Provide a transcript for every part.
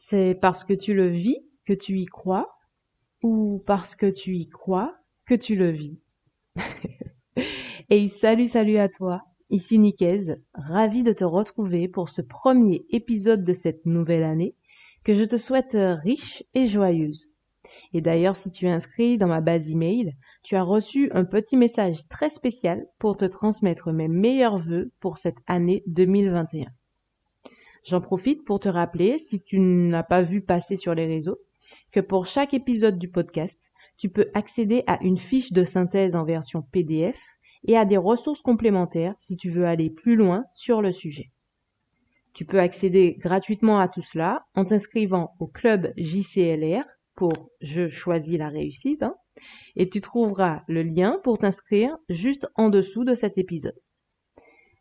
C'est parce que tu le vis que tu y crois ou parce que tu y crois que tu le vis? Et salut à toi, ici Nicaise, ravie de te retrouver pour ce premier épisode de cette nouvelle année que je te souhaite riche et joyeuse. Et d'ailleurs, si tu es inscrit dans ma base email, tu as reçu un petit message très spécial pour te transmettre mes meilleurs vœux pour cette année 2021. J'en profite pour te rappeler, si tu n'as pas vu passer sur les réseaux, que pour chaque épisode du podcast, tu peux accéder à une fiche de synthèse en version PDF et à des ressources complémentaires si tu veux aller plus loin sur le sujet. Tu peux accéder gratuitement à tout cela en t'inscrivant au club JCLR pour Je choisis la réussite, et tu trouveras le lien pour t'inscrire juste en dessous de cet épisode.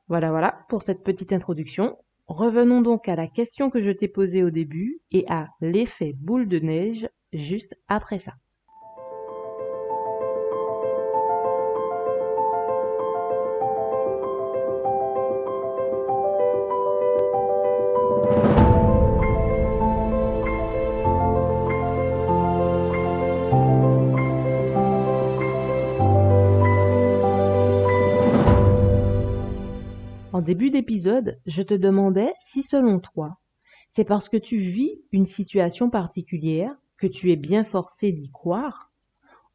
Voilà pour cette petite introduction. Revenons donc à la question que je t'ai posée au début et à l'effet boule de neige juste après ça. En début d'épisode, je te demandais si selon toi, c'est parce que tu vis une situation particulière que tu es bien forcé d'y croire,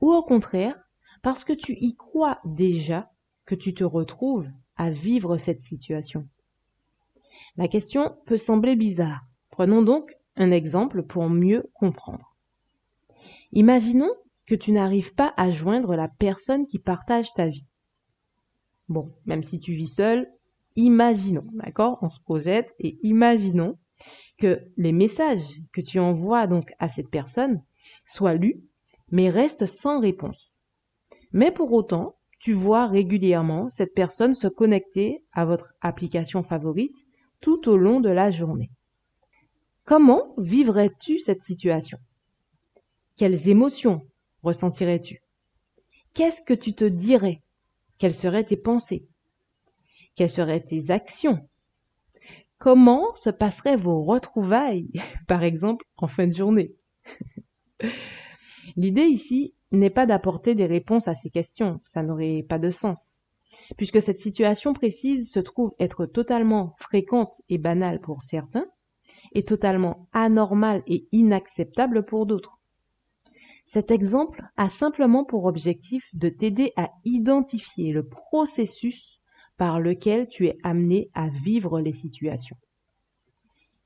ou au contraire, parce que tu y crois déjà que tu te retrouves à vivre cette situation. La question peut sembler bizarre. Prenons donc un exemple pour mieux comprendre. Imaginons que tu n'arrives pas à joindre la personne qui partage ta vie. Bon, même si tu vis seul, imaginons, d'accord? On se projette et imaginons que les messages que tu envoies donc à cette personne soient lus, mais restent sans réponse. Mais pour autant, tu vois régulièrement cette personne se connecter à votre application favorite tout au long de la journée. Comment vivrais-tu cette situation? Quelles émotions ressentirais-tu? Qu'est-ce que tu te dirais? Quelles seraient tes pensées? Quelles seraient tes actions? Comment se passeraient vos retrouvailles, par exemple, en fin de journée? L'idée ici n'est pas d'apporter des réponses à ces questions, ça n'aurait pas de sens, puisque cette situation précise se trouve être totalement fréquente et banale pour certains, et totalement anormale et inacceptable pour d'autres. Cet exemple a simplement pour objectif de t'aider à identifier le processus par lequel tu es amené à vivre les situations.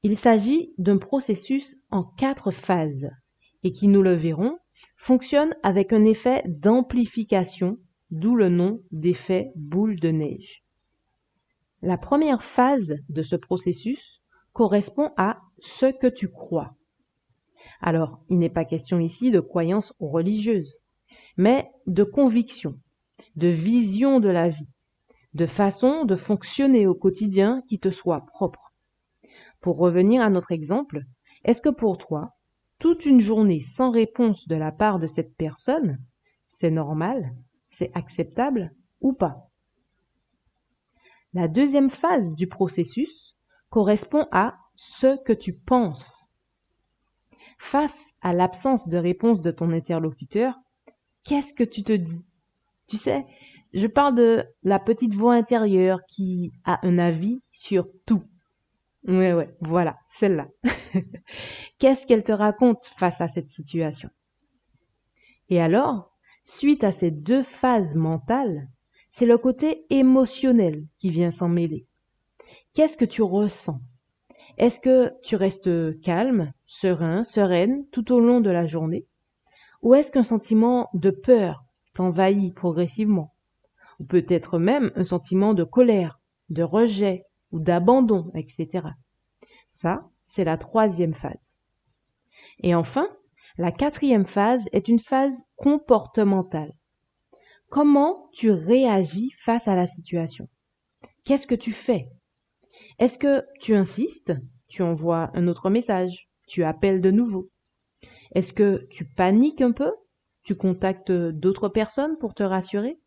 Il s'agit d'un processus en 4 phases et qui, nous le verrons, fonctionne avec un effet d'amplification, d'où le nom d'effet boule de neige. La première phase de ce processus correspond à ce que tu crois. Alors, il n'est pas question ici de croyance religieuse, mais de conviction, de vision de la vie, de façon de fonctionner au quotidien qui te soit propre. Pour revenir à notre exemple, est-ce que pour toi, toute une journée sans réponse de la part de cette personne, c'est normal, c'est acceptable ou pas? La deuxième phase du processus correspond à ce que tu penses. Face à l'absence de réponse de ton interlocuteur, qu'est-ce que tu te dis? Tu sais, je parle de la petite voix intérieure qui a un avis sur tout. Ouais, voilà, celle-là. Qu'est-ce qu'elle te raconte face à cette situation? Et alors, suite à ces 2 phases mentales, c'est le côté émotionnel qui vient s'en mêler. Qu'est-ce que tu ressens? Est-ce que tu restes calme, serein, sereine tout au long de la journée? Ou est-ce qu'un sentiment de peur t'envahit progressivement? Ou peut-être même un sentiment de colère, de rejet ou d'abandon, etc. Ça, c'est la 3e phase. Et enfin, la 4e phase est une phase comportementale. Comment tu réagis face à la situation? Qu'est-ce que tu fais? Est-ce que tu insistes? Tu envoies un autre message? Tu appelles de nouveau? Est-ce que tu paniques un peu? Tu contactes d'autres personnes pour te rassurer?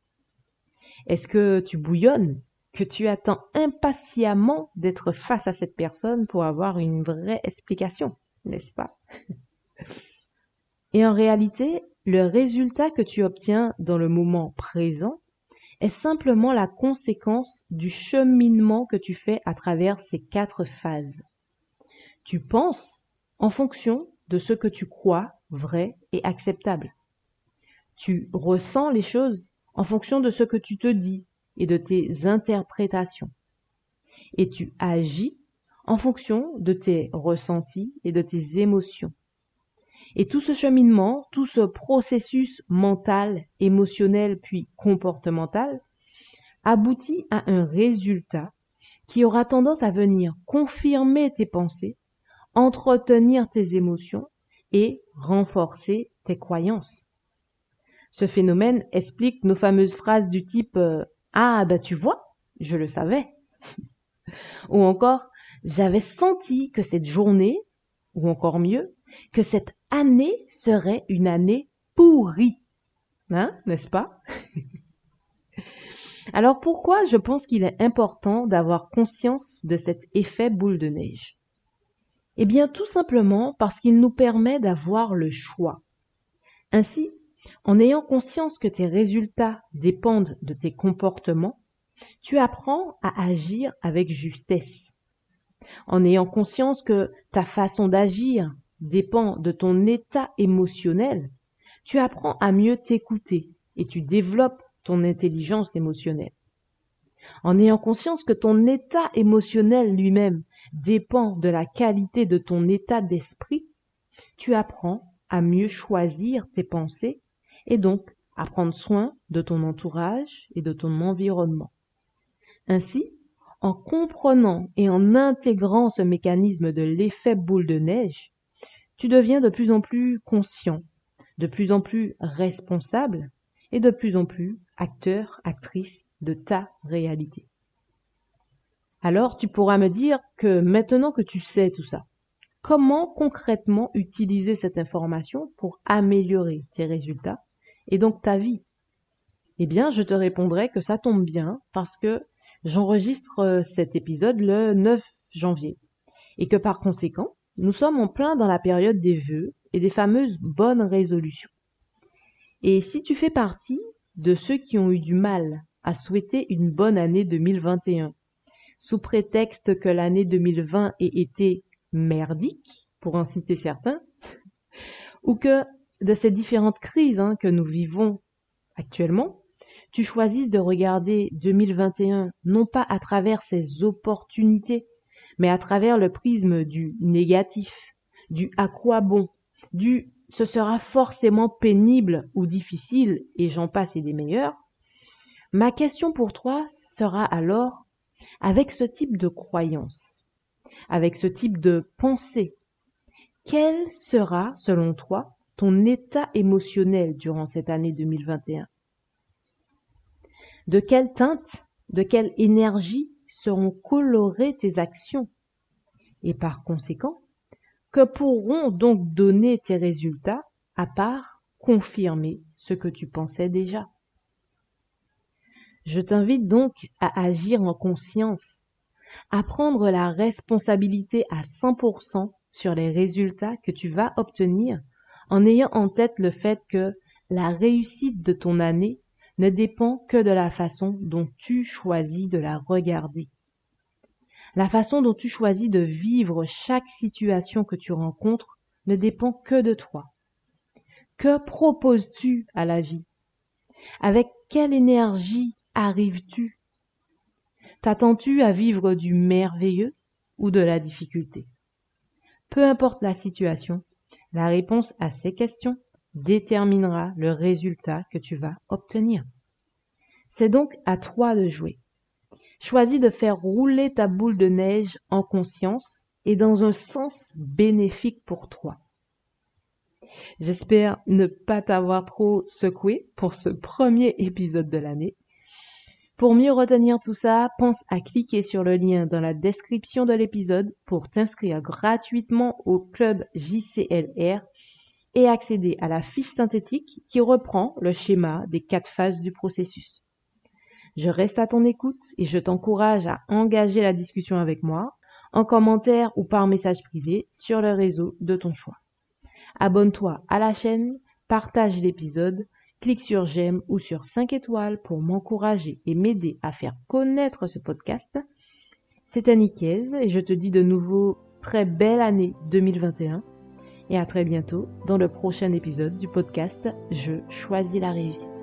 Est-ce que tu bouillonnes? Que tu attends impatiemment d'être face à cette personne pour avoir une vraie explication? n'est-ce pas? Et en réalité, le résultat que tu obtiens dans le moment présent est simplement la conséquence du cheminement que tu fais à travers ces 4 phases. Tu penses en fonction de ce que tu crois vrai et acceptable. Tu ressens les choses en fonction de ce que tu te dis et de tes interprétations. Et tu agis en fonction de tes ressentis et de tes émotions. Et tout ce cheminement, tout ce processus mental, émotionnel puis comportemental aboutit à un résultat qui aura tendance à venir confirmer tes pensées, entretenir tes émotions et renforcer tes croyances. Ce phénomène explique nos fameuses phrases du type « Ah, ben tu vois, je le savais » ou encore « J'avais senti que cette journée » ou encore mieux, que cette année serait une année pourrie. Hein, n'est-ce pas? Alors pourquoi je pense qu'il est important d'avoir conscience de cet effet boule de neige? Eh bien tout simplement parce qu'il nous permet d'avoir le choix. Ainsi, en ayant conscience que tes résultats dépendent de tes comportements, tu apprends à agir avec justesse. En ayant conscience que ta façon d'agir dépend de ton état émotionnel, tu apprends à mieux t'écouter et tu développes ton intelligence émotionnelle. En ayant conscience que ton état émotionnel lui-même dépend de la qualité de ton état d'esprit, tu apprends à mieux choisir tes pensées et donc à prendre soin de ton entourage et de ton environnement. Ainsi, en comprenant et en intégrant ce mécanisme de l'effet boule de neige, tu deviens de plus en plus conscient, de plus en plus responsable et de plus en plus acteur, actrice de ta réalité. Alors tu pourras me dire que maintenant que tu sais tout ça, comment concrètement utiliser cette information pour améliorer tes résultats et donc ta vie? Eh bien, je te répondrai que ça tombe bien parce que j'enregistre cet épisode le 9 janvier et que par conséquent, nous sommes en plein dans la période des vœux et des fameuses bonnes résolutions. Et si tu fais partie de ceux qui ont eu du mal à souhaiter une bonne année 2021, sous prétexte que l'année 2020 ait été merdique, pour en citer certains, ou que de ces différentes crises que nous vivons actuellement, tu choisisses de regarder 2021 non pas à travers ses opportunités, mais à travers le prisme du négatif, du à quoi bon, du ce sera forcément pénible ou difficile, et j'en passe et des meilleurs, ma question pour toi sera alors, avec ce type de croyance, avec ce type de pensée, quel sera, selon toi, ton état émotionnel durant cette année 2021? De quelle teinte, de quelle énergie seront colorées tes actions? Et par conséquent, que pourront donc donner tes résultats à part confirmer ce que tu pensais déjà? Je t'invite donc à agir en conscience, à prendre la responsabilité à 100% sur les résultats que tu vas obtenir en ayant en tête le fait que la réussite de ton année ne dépend que de la façon dont tu choisis de la regarder. La façon dont tu choisis de vivre chaque situation que tu rencontres ne dépend que de toi. Que proposes-tu à la vie? Avec quelle énergie arrives-tu? T'attends-tu à vivre du merveilleux ou de la difficulté? Peu importe la situation, la réponse à ces questions déterminera le résultat que tu vas obtenir. C'est donc à toi de jouer. Choisis de faire rouler ta boule de neige en conscience et dans un sens bénéfique pour toi. J'espère ne pas t'avoir trop secoué pour ce premier épisode de l'année. Pour mieux retenir tout ça, pense à cliquer sur le lien dans la description de l'épisode pour t'inscrire gratuitement au club JCLR et accéder à la fiche synthétique qui reprend le schéma des 4 phases du processus. Je reste à ton écoute et je t'encourage à engager la discussion avec moi en commentaire ou par message privé sur le réseau de ton choix. Abonne-toi à la chaîne, partage l'épisode, clique sur j'aime ou sur 5 étoiles pour m'encourager et m'aider à faire connaître ce podcast. C'était Nicaise et je te dis de nouveau très belle année 2021 et à très bientôt dans le prochain épisode du podcast Je choisis la réussite.